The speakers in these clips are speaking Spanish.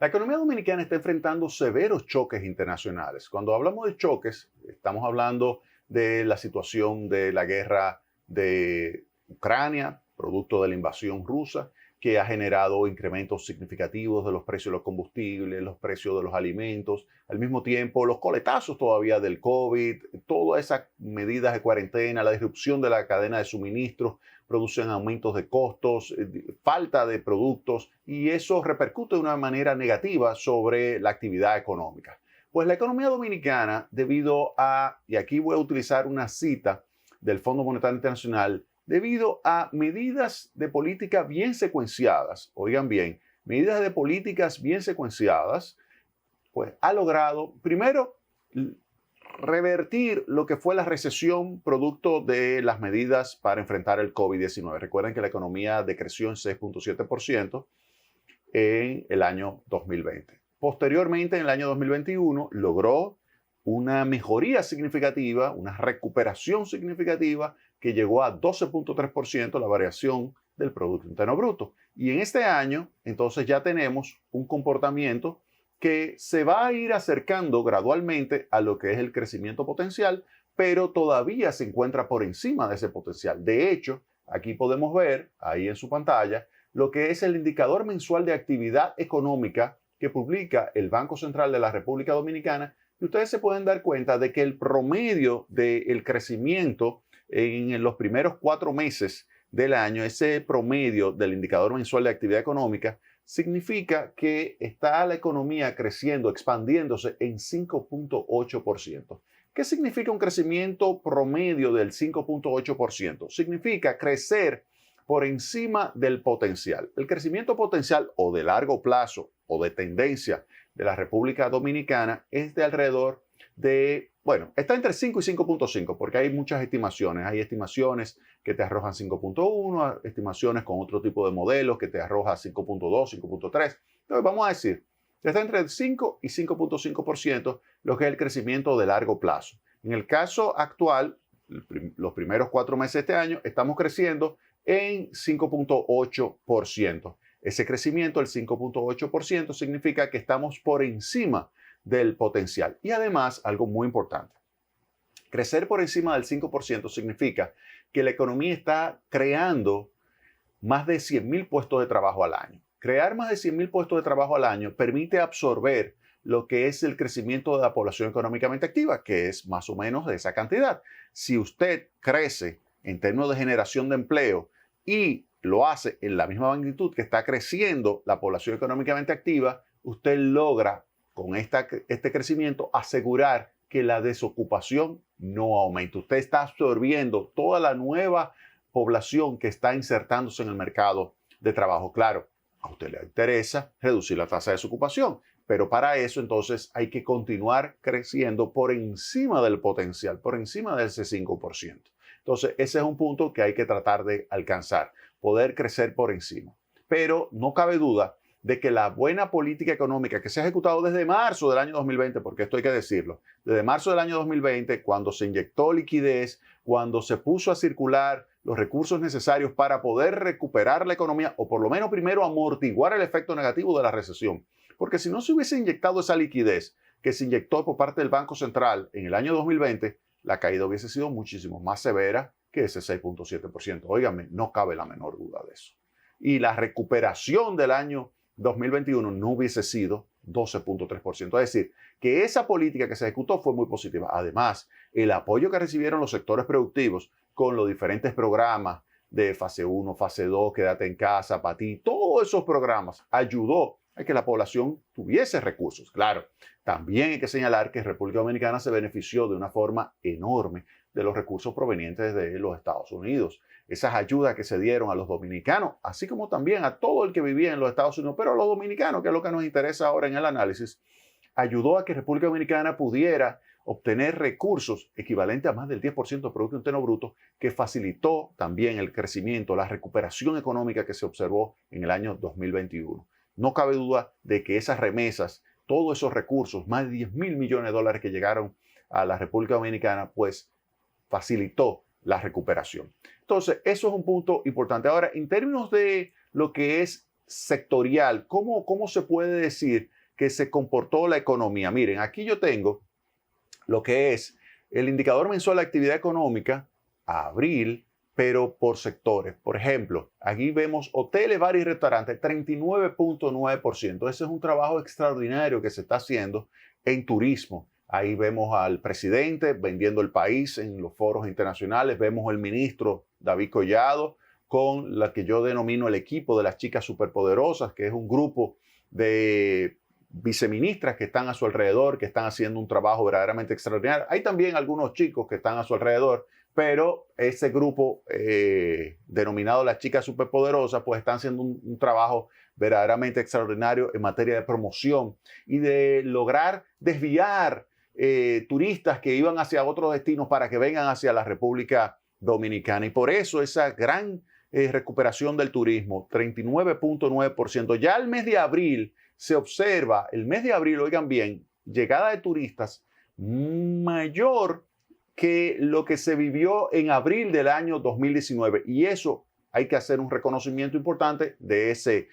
La economía dominicana está enfrentando severos choques internacionales. Cuando hablamos de choques, estamos hablando de la situación de la guerra de Ucrania, producto de la invasión rusa, que ha generado incrementos significativos de los precios de los combustibles, los precios de los alimentos, al mismo tiempo los coletazos todavía del COVID, todas esas medidas de cuarentena, la disrupción de la cadena de suministros, producen aumentos de costos, falta de productos y eso repercute de una manera negativa sobre la actividad económica. Pues la economía dominicana, debido a, y aquí voy a utilizar una cita del Fondo Monetario Internacional, debido a medidas de política bien secuenciadas, oigan bien, medidas de políticas bien secuenciadas, pues ha logrado, primero, revertir lo que fue la recesión producto de las medidas para enfrentar el COVID-19. Recuerden que la economía decreció en 6.7% en el año 2020. Posteriormente, en el año 2021, logró una mejoría significativa, una recuperación significativa que llegó a 12.3% la variación del Producto Interno Bruto. Y en este año, entonces ya tenemos un comportamiento que se va a ir acercando gradualmente a lo que es el crecimiento potencial, pero todavía se encuentra por encima de ese potencial. De hecho, aquí podemos ver, ahí en su pantalla, lo que es el indicador mensual de actividad económica que publica el Banco Central de la República Dominicana, y ustedes se pueden dar cuenta de que el promedio del crecimiento en los primeros 4 meses del año, ese promedio del indicador mensual de actividad económica, significa que está la economía creciendo, expandiéndose en 5.8%. ¿Qué significa un crecimiento promedio del 5.8%? Significa crecer por encima del potencial. El crecimiento potencial o de largo plazo o de tendencia de la República Dominicana es de alrededor de, bueno, está entre 5 y 5.5 porque hay muchas estimaciones. Hay estimaciones que te arrojan 5.1, estimaciones con otro tipo de modelos que te arrojan 5.2, 5.3. Entonces vamos a decir, está entre el 5 y 5.5% lo que es el crecimiento de largo plazo. En el caso actual, los primeros 4 meses de este año, estamos creciendo en 5.8%. Ese crecimiento, el 5.8%, significa que estamos por encima del potencial. Y además, algo muy importante, crecer por encima del 5% significa que la economía está creando más de 100.000 puestos de trabajo al año. Crear más de 100.000 puestos de trabajo al año permite absorber lo que es el crecimiento de la población económicamente activa, que es más o menos de esa cantidad. Si usted crece en términos de generación de empleo y lo hace en la misma magnitud que está creciendo la población económicamente activa, usted logra con este crecimiento asegurar que la desocupación no aumente. Usted está absorbiendo toda la nueva población que está insertándose en el mercado de trabajo. Claro, a usted le interesa reducir la tasa de desocupación, pero para eso entonces hay que continuar creciendo por encima del potencial, por encima de ese 5%. Entonces, ese es un punto que hay que tratar de alcanzar, poder crecer por encima. Pero no cabe duda de que la buena política económica que se ha ejecutado desde marzo del año 2020, porque esto hay que decirlo, desde marzo del año 2020, cuando se inyectó liquidez, cuando se puso a circular los recursos necesarios para poder recuperar la economía, o por lo menos primero amortiguar el efecto negativo de la recesión. Porque si no se hubiese inyectado esa liquidez que se inyectó por parte del Banco Central en el año 2020, la caída hubiese sido muchísimo más severa que ese 6.7%. Óigame, no cabe la menor duda de eso. Y la recuperación del año 2021 no hubiese sido 12.3%. Es decir, que esa política que se ejecutó fue muy positiva. Además, el apoyo que recibieron los sectores productivos con los diferentes programas de fase 1, fase 2, quédate en casa, para ti, todos esos programas ayudó a que la población tuviese recursos. Claro, también hay que señalar que República Dominicana se benefició de una forma enorme de los recursos provenientes de los Estados Unidos. Esas ayudas que se dieron a los dominicanos, así como también a todo el que vivía en los Estados Unidos, pero a los dominicanos, que es lo que nos interesa ahora en el análisis, ayudó a que República Dominicana pudiera obtener recursos equivalentes a más del 10% del Producto Interno Bruto, que facilitó también el crecimiento, la recuperación económica que se observó en el año 2021. No cabe duda de que esas remesas, todos esos recursos, más de 10.000 millones de dólares que llegaron a la República Dominicana, pues facilitó la recuperación. Entonces, eso es un punto importante. Ahora, en términos de lo que es sectorial, ¿cómo se puede decir que se comportó la economía. Miren, aquí yo tengo lo que es el indicador mensual de actividad económica, abril, pero por sectores. Por ejemplo, aquí vemos hoteles, bares y restaurantes, 39.9%. Ese es un trabajo extraordinario que se está haciendo en turismo. Ahí vemos al presidente vendiendo el país en los foros internacionales. Vemos al ministro David Collado con la que yo denomino el equipo de las chicas superpoderosas, que es un grupo de viceministras que están a su alrededor, que están haciendo un trabajo verdaderamente extraordinario. Hay también algunos chicos que están a su alrededor, pero ese grupo denominado las chicas superpoderosas, pues están haciendo un trabajo verdaderamente extraordinario en materia de promoción y de lograr desviar turistas que iban hacia otros destinos para que vengan hacia la República Dominicana. Y por eso esa gran recuperación del turismo, 39.9%. Ya el mes de abril se observa, el mes de abril, oigan bien, llegada de turistas mayor que lo que se vivió en abril del año 2019. Y eso hay que hacer un reconocimiento importante de ese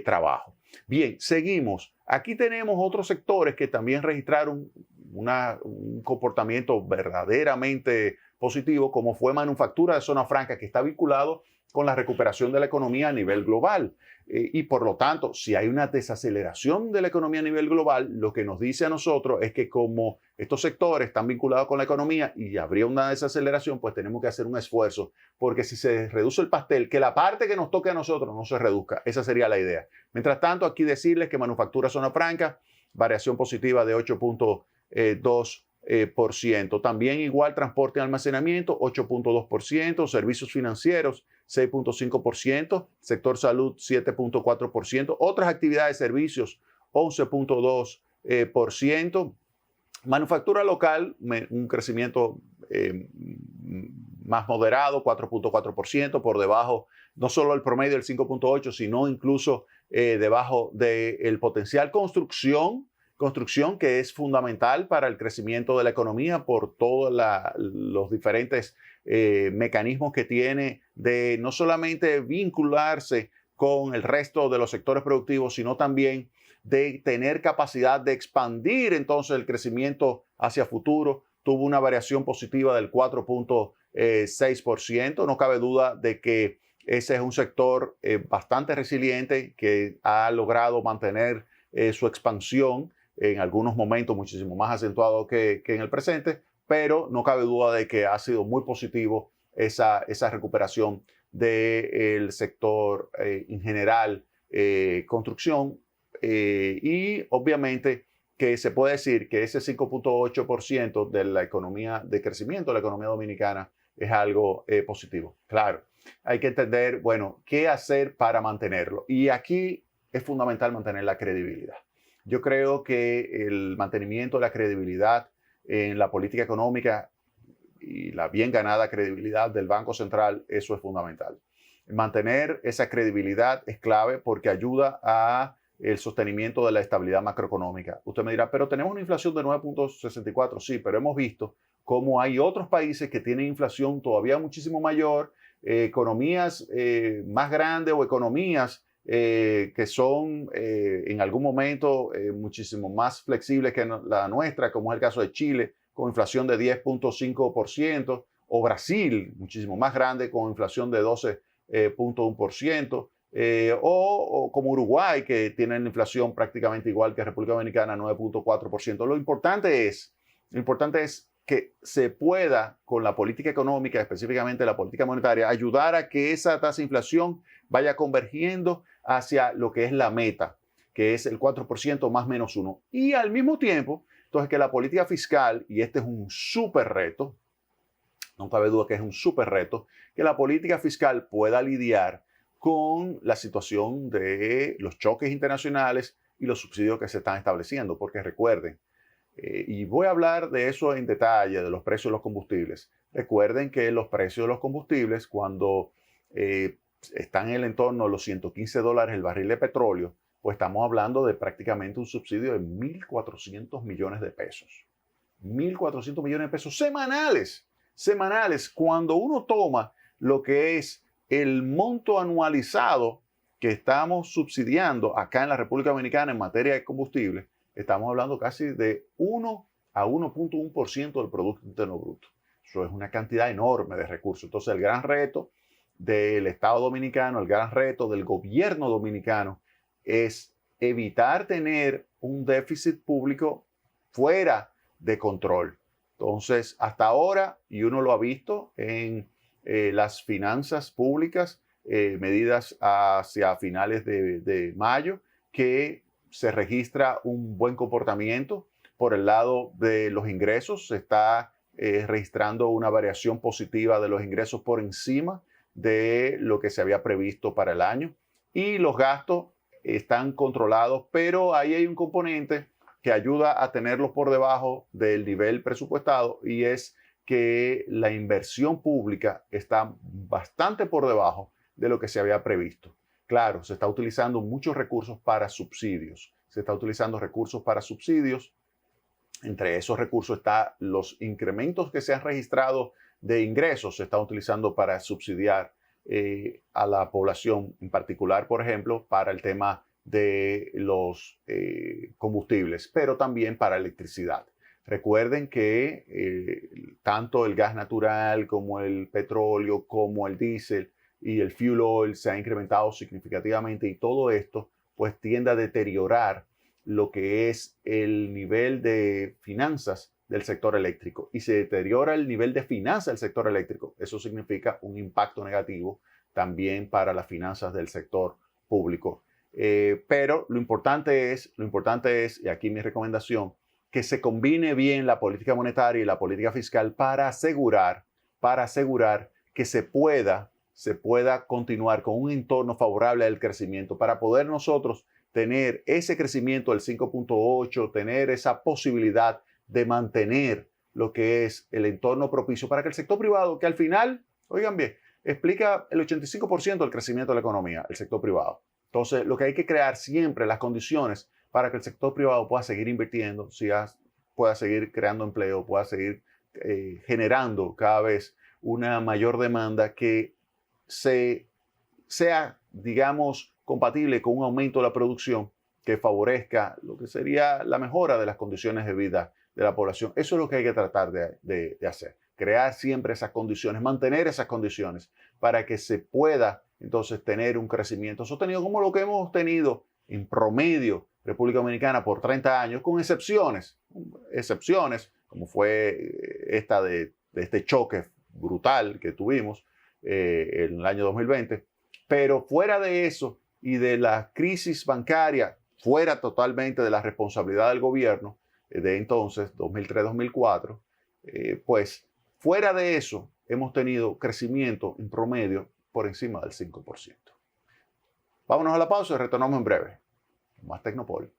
trabajo. Bien, seguimos. Aquí tenemos otros sectores que también registraron un comportamiento verdaderamente positivo, como fue manufactura de zona franca, que está vinculado con la recuperación de la economía a nivel global. Y por lo tanto, si hay una desaceleración de la economía a nivel global, lo que nos dice a nosotros es que como estos sectores están vinculados con la economía y habría una desaceleración, pues tenemos que hacer un esfuerzo, porque si se reduce el pastel, que la parte que nos toque a nosotros no se reduzca. Esa sería la idea. Mientras tanto, aquí decirles que manufactura zona franca, variación positiva de 8.2%. También igual transporte y almacenamiento, 8.2%. Servicios financieros, 6.5%. Sector salud, 7.4%. Otras actividades de servicios, 11.2%. Manufactura local, un crecimiento más moderado, 4.4%, por debajo no solo del promedio del 5.8%, sino incluso debajo del potencial. Construcción, que es fundamental para el crecimiento de la economía por todos los diferentes mecanismos que tiene de no solamente vincularse con el resto de los sectores productivos, sino también de tener capacidad de expandir entonces el crecimiento hacia futuro. Tuvo una variación positiva del 4.6%. No cabe duda de que ese es un sector bastante resiliente que ha logrado mantener su expansión en algunos momentos muchísimo más acentuado que en el presente, pero no cabe duda de que ha sido muy positivo esa recuperación del sector en general, construcción, y obviamente que se puede decir que ese 5.8% de la economía, de crecimiento de la economía dominicana es algo positivo. Claro, hay que entender, bueno, qué hacer para mantenerlo. Y aquí es fundamental mantener la credibilidad. Yo creo que el mantenimiento de la credibilidad en la política económica y la bien ganada credibilidad del Banco Central, eso es fundamental. Mantener esa credibilidad es clave porque ayuda a el sostenimiento de la estabilidad macroeconómica. Usted me dirá, pero tenemos una inflación de 9.64, sí, pero hemos visto cómo hay otros países que tienen inflación todavía muchísimo mayor, economías más grandes o economías que son en algún momento muchísimo más flexibles que la nuestra, como es el caso de Chile, con inflación de 10.5%, o Brasil, muchísimo más grande, con inflación de 12.1%, o como Uruguay, que tienen inflación prácticamente igual que República Dominicana, 9.4%. Lo importante es que se pueda, con la política económica, específicamente la política monetaria, ayudar a que esa tasa de inflación vaya convergiendo hacia lo que es la meta, que es el 4% más menos 1. Y al mismo tiempo, entonces, que la política fiscal, y este es un súper reto, no cabe duda que es un súper reto, que la política fiscal pueda lidiar con la situación de los choques internacionales y los subsidios que se están estableciendo. Porque recuerden, y voy a hablar de eso en detalle, de los precios de los combustibles. Recuerden que los precios de los combustibles, cuando están en el entorno de los $115 el barril de petróleo, pues estamos hablando de prácticamente un subsidio de 1.400 millones de pesos. 1.400 millones de pesos semanales. Cuando uno toma lo que es el monto anualizado que estamos subsidiando acá en la República Dominicana en materia de combustible, estamos hablando casi de 1 a 1.1% del Producto Interno Bruto. Eso es una cantidad enorme de recursos. Entonces, el gran reto del Estado Dominicano, el gran reto del gobierno dominicano es evitar tener un déficit público fuera de control. Entonces, hasta ahora, y uno lo ha visto en las finanzas públicas, medidas hacia finales de mayo, que se registra un buen comportamiento. Por el lado de los ingresos, se está registrando una variación positiva de los ingresos por encima de lo que se había previsto para el año. Y los gastos están controlados, pero ahí hay un componente que ayuda a tenerlos por debajo del nivel presupuestado, y es que la inversión pública está bastante por debajo de lo que se había previsto. Claro, se está utilizando muchos recursos para subsidios. Se está utilizando recursos para subsidios. Entre esos recursos están los incrementos que se han registrado de ingresos, se están utilizando para subsidiar a la población, en particular, por ejemplo, para el tema de los combustibles, pero también para electricidad. Recuerden que tanto el gas natural como el petróleo, como el diésel y el fuel oil se ha incrementado significativamente, y todo esto pues tiende a deteriorar lo que es el nivel de finanzas del sector eléctrico. Y se deteriora el nivel de finanzas del sector eléctrico, eso significa un impacto negativo también para las finanzas del sector público. Pero lo importante es, y aquí mi recomendación, que se combine bien la política monetaria y la política fiscal para asegurar que se pueda continuar con un entorno favorable al crecimiento, para poder nosotros tener ese crecimiento del 5.8, tener esa posibilidad de mantener lo que es el entorno propicio para que el sector privado, que al final, oigan bien, explica el 85% del crecimiento de la economía, el sector privado. Entonces, lo que hay que crear siempre las condiciones para que el sector privado pueda seguir invirtiendo, pueda seguir creando empleo, pueda seguir generando cada vez una mayor demanda que sea, digamos, compatible con un aumento de la producción que favorezca lo que sería la mejora de las condiciones de vida de la población. Eso es lo que hay que tratar de hacer. Crear siempre esas condiciones, mantener esas condiciones para que se pueda entonces tener un crecimiento sostenido como lo que hemos tenido en promedio República Dominicana por 30 años, con excepciones como fue esta de este choque brutal que tuvimos en el año 2020. Pero fuera de eso y de la crisis bancaria, fuera totalmente de la responsabilidad del gobierno de entonces, 2003-2004, pues fuera de eso hemos tenido crecimiento en promedio por encima del 5%. Vámonos a la pausa y retornamos en breve. Más Tecnopol.